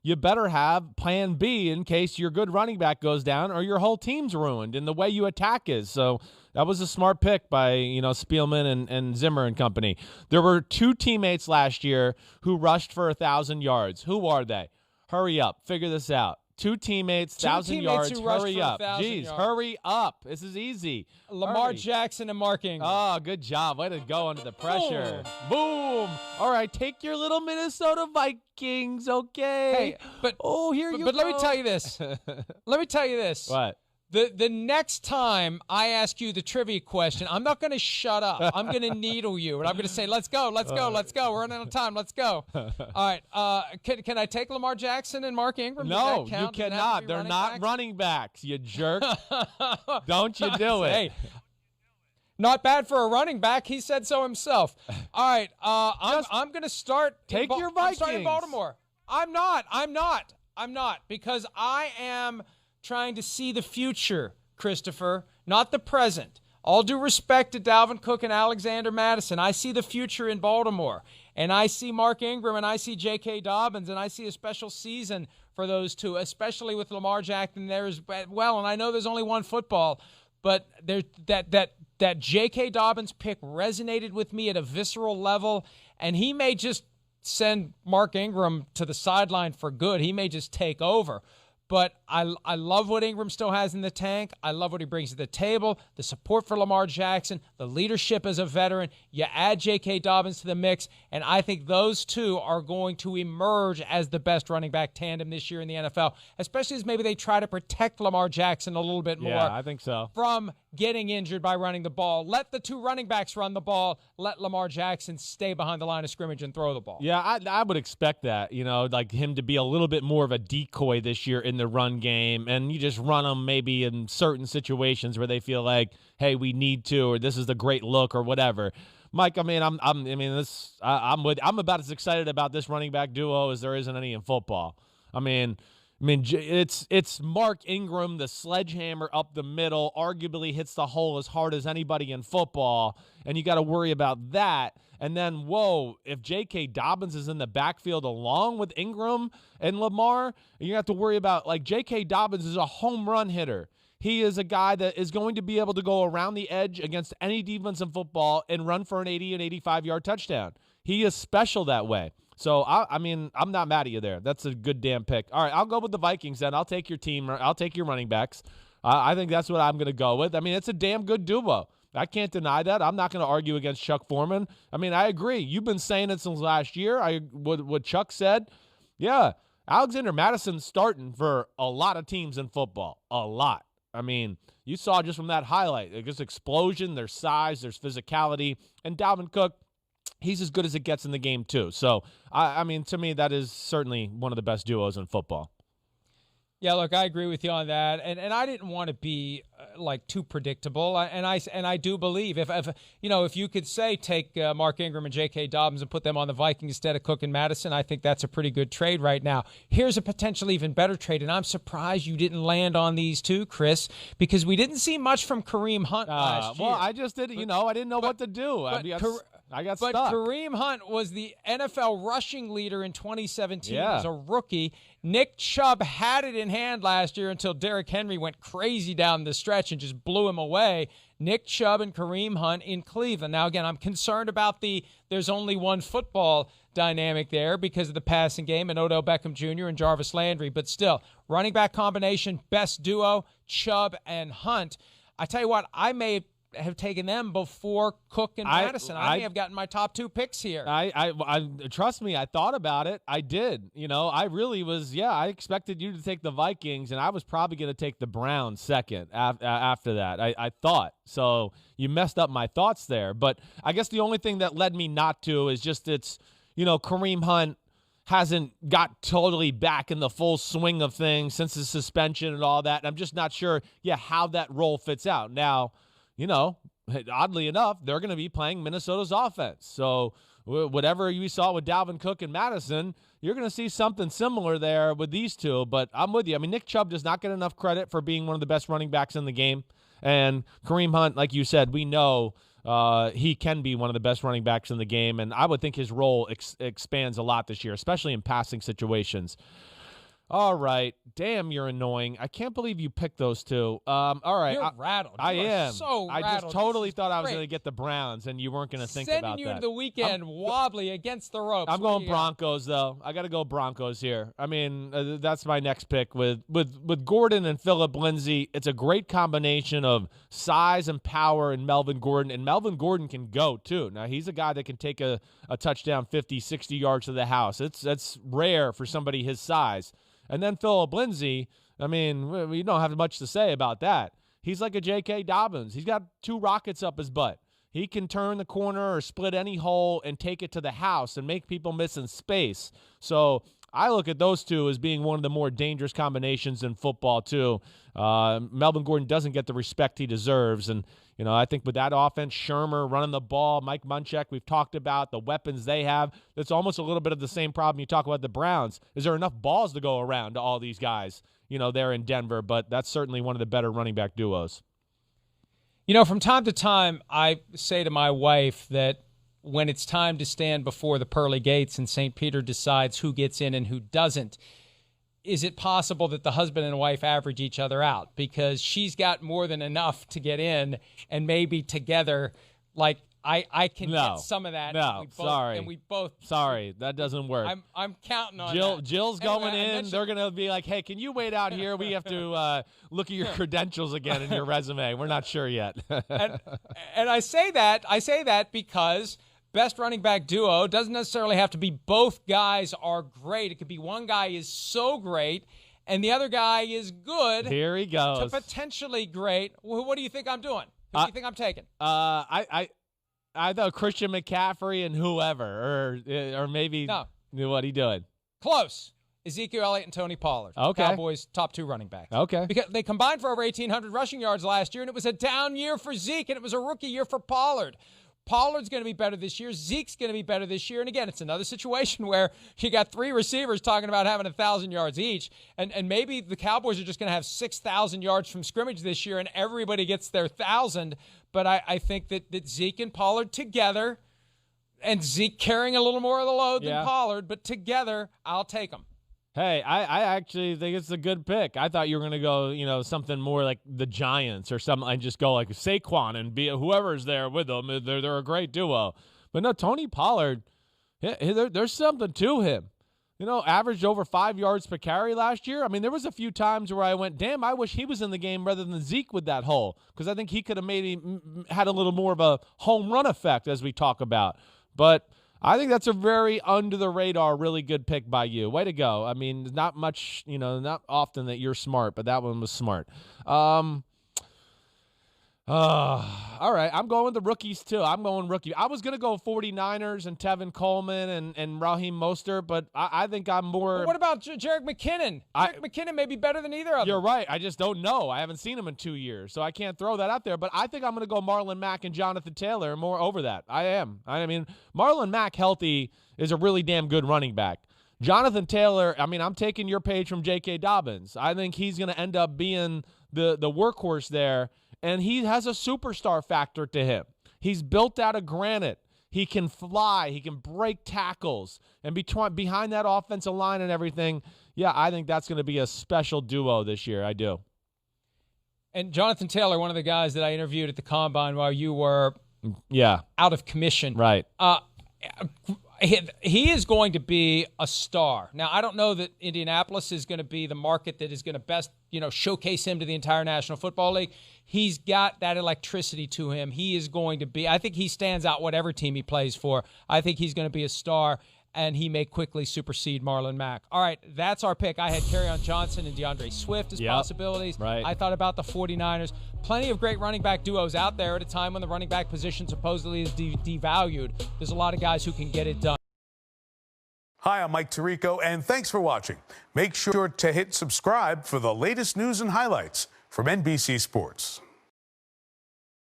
you better have plan B in case your good running back goes down or your whole team's ruined in the way you attack is. So that was a smart pick by, Spielman and Zimmer and company. There were 2 teammates last year who rushed for 1,000 yards. Who are they? Hurry up. Figure this out. 2 teammates, 1,000 yards. Hurry up. Jeez, hurry up. This is easy. Lamar Jackson and Mark Ingram. Oh, good job. Way to go under the pressure. Boom. All right, take your little Minnesota Vikings, okay? Hey, but let me tell you this. What? The next time I ask you the trivia question, I'm not going to shut up. I'm going to needle you, and I'm going to say, let's go. We're running out of time. Let's go. All right. Can I take Lamar Jackson and Mark Ingram? No, you cannot. They're not running backs, you jerk. Don't you do it. Hey, not bad for a running back. He said so himself. All right. I'm going to start. Take your Vikings. I'm starting Baltimore. I'm not because I am trying to see the future, Christopher, not the present. All due respect to Dalvin Cook and Alexander Mattison, I see the future in Baltimore, and I see Mark Ingram, and I see J.K. Dobbins, and I see a special season for those two, especially with Lamar Jackson there as well. And I know there's only one football, but that J.K. Dobbins pick resonated with me at a visceral level, and he may just send Mark Ingram to the sideline for good. He may just take over. But I love what Ingram still has in the tank. I love what he brings to the table, the support for Lamar Jackson, the leadership as a veteran. You add J.K. Dobbins to the mix, and I think those two are going to emerge as the best running back tandem this year in the NFL, especially as maybe they try to protect Lamar Jackson a little bit more. Yeah, I think so. From getting injured by running the ball. Let the 2 running backs run the ball. Let Lamar Jackson stay behind the line of scrimmage and throw the ball. Yeah, I would expect that, like him to be a little bit more of a decoy this year in the run game, and you just run them maybe in certain situations where they feel like, hey, we need to, or this is the great look, or whatever. Mike, I'm about as excited about this running back duo as there isn't any in football. It's Mark Ingram, the sledgehammer up the middle, arguably hits the hole as hard as anybody in football, and you got to worry about that. And then, if J.K. Dobbins is in the backfield along with Ingram and Lamar, you have to worry about, J.K. Dobbins is a home run hitter. He is a guy that is going to be able to go around the edge against any defense in football and run for an 80 and 85-yard touchdown. He is special that way. So, I'm not mad at you there. That's a good damn pick. All right, I'll go with the Vikings then. I'll take your team. I'll take your running backs. I think that's what I'm going to go with. It's a damn good duo. I can't deny that. I'm not going to argue against Chuck Foreman. I agree. You've been saying it since last year. What Chuck said. Yeah, Alexander Madison's starting for a lot of teams in football. A lot. You saw just from that highlight, just explosion, there's size, there's physicality, and Dalvin Cook, he's as good as it gets in the game too. So, to me, that is certainly one of the best duos in football. Yeah, look, I agree with you on that, and I didn't want to be too predictable, and I do believe if you could say take Mark Ingram and J.K. Dobbins and put them on the Vikings instead of Cook and Madison, I think that's a pretty good trade right now. Here's a potential even better trade, and I'm surprised you didn't land on these two, Chris, because we didn't see much from Kareem Hunt last year. Well, I just didn't, I didn't know what to do. I got stuck. But Kareem Hunt was the NFL rushing leader in 2017 as a rookie. Nick Chubb had it in hand last year until Derrick Henry went crazy down the stretch and just blew him away. Nick Chubb and Kareem Hunt in Cleveland. Now, again, I'm concerned about there's only one football dynamic there because of the passing game and Odell Beckham Jr. and Jarvis Landry. But still, running back combination, best duo, Chubb and Hunt. I tell you what, I may have taken them before Cook and Madison. I may have gotten my top 2 picks here. I trust me, I thought about it. I did. I really was, I expected you to take the Vikings, and I was probably going to take the Browns second after that. I thought. So you messed up my thoughts there. But I guess the only thing that led me not to is just Kareem Hunt hasn't got totally back in the full swing of things since his suspension and all that. And I'm just not sure, how that role fits out. Now, oddly enough, they're going to be playing Minnesota's offense. So whatever you saw with Dalvin Cook and Madison, you're going to see something similar there with these two. But I'm with you. Nick Chubb does not get enough credit for being one of the best running backs in the game. And Kareem Hunt, like you said, we know he can be one of the best running backs in the game. And I would think his role expands a lot this year, especially in passing situations. All right. Damn, you're annoying. I can't believe you picked those two. All right. You're rattled. I am. So I rattled. just totally thought I was going to get the Browns, and you weren't going to think about that. Sending you into the weekend wobbly against the ropes. I'm going Broncos, though. I got to go Broncos here. I mean, that's my next pick. With Gordon and Phillip Lindsay, it's a great combination of size and power in Melvin Gordon, and Melvin Gordon can go, too. Now, he's a guy that can take a touchdown 50, 60 yards to the house. That's rare for somebody his size. And then Phillip Lindsay, I mean, we don't have much to say about that. He's like a J.K. Dobbins. He's got 2 rockets up his butt. He can turn the corner or split any hole and take it to the house and make people miss in space. So I look at those two as being one of the more dangerous combinations in football, too. Melvin Gordon doesn't get the respect he deserves. And, you know, I think with that offense, Shermer running the ball, Mike Munchak, we've talked about the weapons they have. That's almost a little bit of the same problem you talk about the Browns. Is there enough balls to go around to all these guys, you know, there in Denver? But that's certainly one of the better running back duos. You know, from time to time, I say to my wife that when it's time to stand before the pearly gates and St. Peter decides who gets in and who doesn't, is it possible that the husband and wife average each other out? Because she's got more than enough to get in, and maybe together, like, I can get some of that. No, sorry. And we both. Sorry, that doesn't work. I'm counting on that. Jill's going in. They're going to be like, hey, can you wait out here? We have to look at your credentials again in your resume. We're not sure yet. and I say that because best running back duo doesn't necessarily have to be both guys are great. It could be one guy is so great and the other guy is good. Here he goes. To potentially great. Well, what do you think I'm doing? Who do you think I'm taking? I thought Christian McCaffrey and whoever, or maybe what are you doing? Close. Ezekiel Elliott and Tony Pollard. Okay. Cowboys' top 2 running backs. Okay. Because they combined for over 1,800 rushing yards last year, and it was a down year for Zeke, and it was a rookie year for Pollard. Pollard's going to be better this year. Zeke's going to be better this year. And again, it's another situation where you got 3 receivers talking about having 1,000 yards each. And maybe the Cowboys are just going to have 6,000 yards from scrimmage this year and everybody gets their 1,000. But I think that Zeke and Pollard together, and Zeke carrying a little more of the load than Pollard, but together, I'll take them. Hey, I actually think it's a good pick. I thought you were going to go, you know, something more like the Giants or something, and just go like Saquon and be whoever's there with them. They're a great duo. But no, Tony Pollard, there's something to him. You know, averaged over 5 yards per carry last year. I mean, there was a few times where I went, damn, I wish he was in the game rather than Zeke with that hole, because I think he could have maybe had a little more of a home run effect as we talk about. But I think that's a very under-the-radar, really good pick by you. Way to go. I mean, not much, you know, not often that you're smart, but that one was smart. All right, I'm going with the rookies, too. I'm going rookie. I was going to go 49ers and Tevin Coleman and Raheem Mostert, but I think I'm more. But what about Jerick McKinnon? Jerick McKinnon may be better than either of them. You're right. I just don't know. I haven't seen him in 2 years, so I can't throw that out there. But I think I'm going to go Marlon Mack and Jonathan Taylor more over that. I am. I mean, Marlon Mack healthy is a really damn good running back. Jonathan Taylor, I mean, I'm taking your page from J.K. Dobbins. I think he's going to end up being the workhorse there. And he has a superstar factor to him. He's built out of granite. He can fly. He can break tackles. And behind that offensive line and everything, yeah, I think that's going to be a special duo this year. I do. And Jonathan Taylor, one of the guys that I interviewed at the Combine while you were out of commission. Right. He is going to be a star. Now, I don't know that Indianapolis is going to be the market that is going to best, you know, showcase him to the entire National Football League. He's got that electricity to him. He is going to be, I think he stands out whatever team he plays for. I think he's going to be a star, and he may quickly supersede Marlon Mack. All right, that's our pick. I had Kerryon Johnson and DeAndre Swift as possibilities. Right. I thought about the 49ers. Plenty of great running back duos out there at a time when the running back position supposedly is devalued. There's a lot of guys who can get it done. Hi, I'm Mike Tirico, and thanks for watching. Make sure to hit subscribe for the latest news and highlights from NBC Sports.